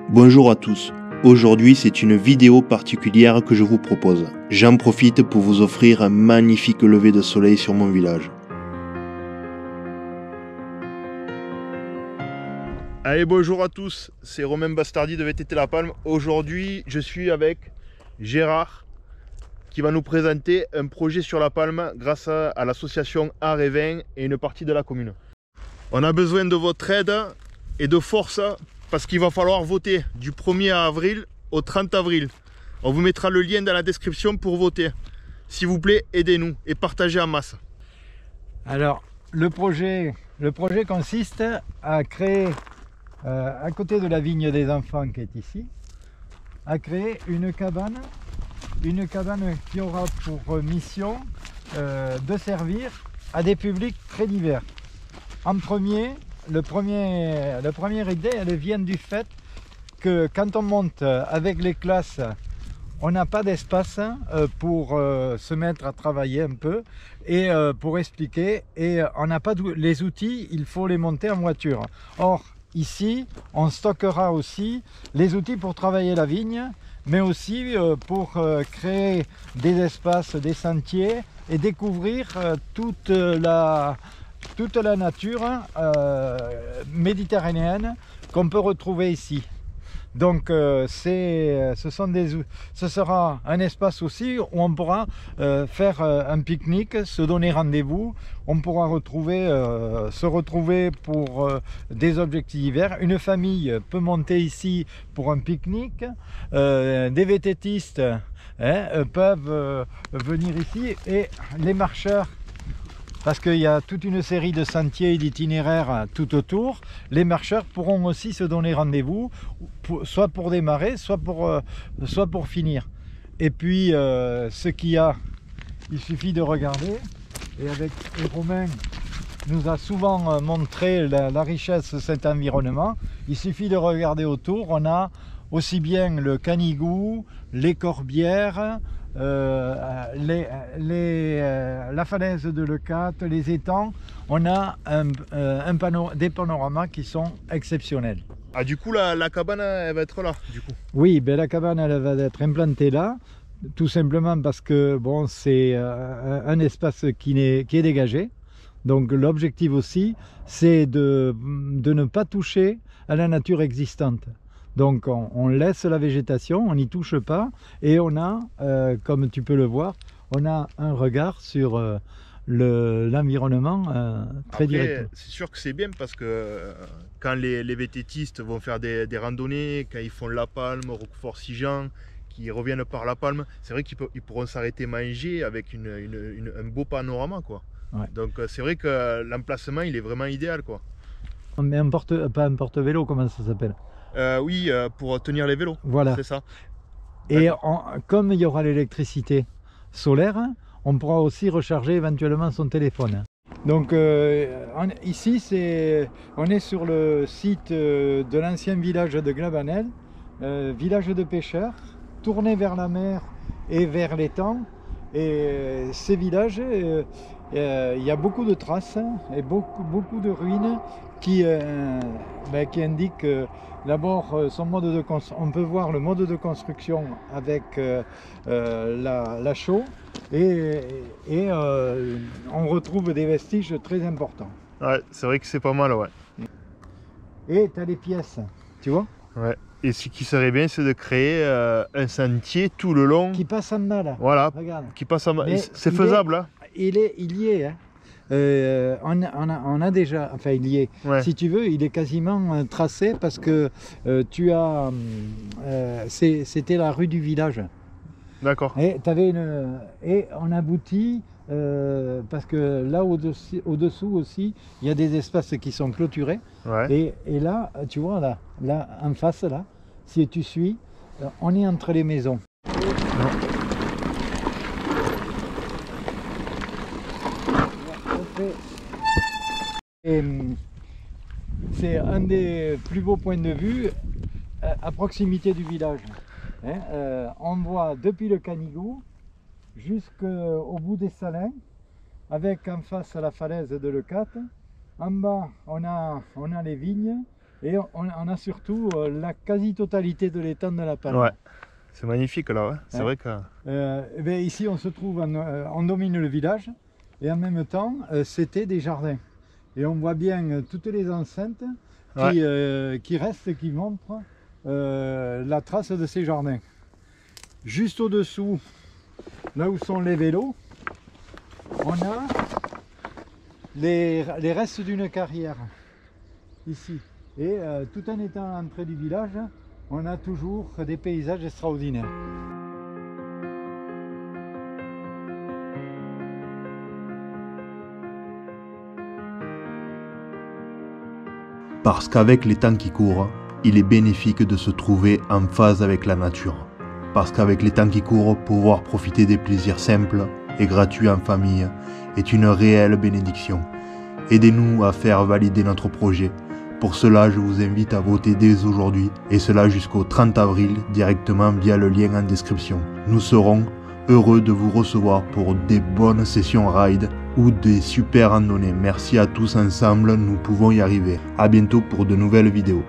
Bonjour à tous, aujourd'hui c'est une vidéo particulière que je vous propose. J'en profite pour vous offrir un magnifique lever de soleil sur mon village. Allez, bonjour à tous, c'est Romain Bastardi de VTT La Palme. Aujourd'hui je suis avec Gérard qui va nous présenter un projet sur La Palme grâce à l'association Art et Vin et une partie de la commune. On a besoin de votre aide et de force parce qu'il va falloir voter du 1er avril au 30 avril. On vous mettra le lien dans la description pour voter. S'il vous plaît, aidez-nous et partagez en masse. Alors, le projet consiste à créer, à côté de la vigne des enfants qui est ici, à créer une cabane qui aura pour mission de servir à des publics très divers. En premier, la première idée, elle vient du fait que quand on monte avec les classes, on n'a pas d'espace pour se mettre à travailler un peu et pour expliquer, et on n'a pas les outils, il faut les monter en voiture. Or, ici, on stockera aussi les outils pour travailler la vigne, mais aussi pour créer des espaces, des sentiers et découvrir toute la nature méditerranéenne qu'on peut retrouver ici. Donc ce sera un espace aussi où on pourra faire un pique-nique, se donner rendez-vous. On pourra se retrouver pour des objectifs divers. Une famille peut monter ici pour un pique-nique. Des vététistes peuvent venir ici, et les marcheurs, parce qu'il y a toute une série de sentiers et d'itinéraires tout autour, les marcheurs pourront aussi se donner rendez-vous, soit pour démarrer, soit pour finir. Et puis, ce qu'il y a, il suffit de regarder, et Romain nous a souvent montré la richesse de cet environnement. Il suffit de regarder autour, on a aussi bien le Canigou, les Corbières, la falaise de Leucate, les étangs. On a des panoramas qui sont exceptionnels. Ah, du coup la cabane elle va être là du coup. Oui, ben, la cabane elle va être implantée là, tout simplement parce que bon, c'est un espace qui est dégagé. Donc l'objectif aussi, c'est de ne pas toucher à la nature existante. Donc on laisse la végétation, on n'y touche pas, et on a, comme tu peux le voir, on a un regard sur l'environnement très direct. C'est sûr que c'est bien parce que quand les vététistes vont faire des randonnées, quand ils font La Palme, Roquefort-Sigean, qui reviennent par La Palme, c'est vrai qu'ils pourront s'arrêter manger avec un beau panorama, quoi. Ouais. Donc c'est vrai que l'emplacement il est vraiment idéal, quoi. On met pas un porte-vélo, comment ça s'appelle? Oui, pour tenir les vélos, voilà. C'est ça. Et comme il y aura l'électricité solaire, on pourra aussi recharger éventuellement son téléphone. Donc ici, on est sur le site de l'ancien village de Glavanel, village de pêcheurs, tourné vers la mer et vers l'étang. Et ces villages, il y a beaucoup de traces et beaucoup de ruines qui indiquent d'abord son mode de construction. On peut voir le mode de construction avec la chaux, et on retrouve des vestiges très importants. Ouais, c'est vrai que c'est pas mal, ouais. Et tu as des pièces, tu vois? Ouais. Et ce qui serait bien, c'est de créer un sentier tout le long. Qui passe en bas, là. Voilà. Regarde. Qui passe en bas. C'est faisable, hein? Il y est, hein. On a déjà, enfin il y est, ouais. Si tu veux, il est quasiment tracé parce que c'était la rue du village. D'accord. Et on aboutit parce que là au-dessous aussi, il y a des espaces qui sont clôturés. Ouais. Et là, tu vois, là en face, là, si tu suis, on est entre les maisons. Non. C'est un des plus beaux points de vue à proximité du village. On voit depuis le Canigou jusqu'au bout des Salins, avec en face la falaise de Leucate. En bas, on a les vignes, Et on a surtout la quasi-totalité de l'étang de la Palme. Ouais, c'est magnifique là, ouais. C'est vrai que... Ici on se trouve, on domine le village et en même temps c'était des jardins. Et on voit bien toutes les enceintes qui restent, qui montrent la trace de ces jardins. Juste au-dessous, là où sont les vélos, on a les restes d'une carrière, ici. Et tout en étant à l'entrée du village, on a toujours des paysages extraordinaires. Parce qu'avec les temps qui courent, il est bénéfique de se trouver en phase avec la nature. Parce qu'avec les temps qui courent, pouvoir profiter des plaisirs simples et gratuits en famille est une réelle bénédiction. Aidez-nous à faire valider notre projet. Pour cela, je vous invite à voter dès aujourd'hui, et cela jusqu'au 30 avril, directement via le lien en description. Nous serons heureux de vous recevoir pour des bonnes sessions ride ou des super randonnées. Merci à tous, ensemble, nous pouvons y arriver. À bientôt pour de nouvelles vidéos.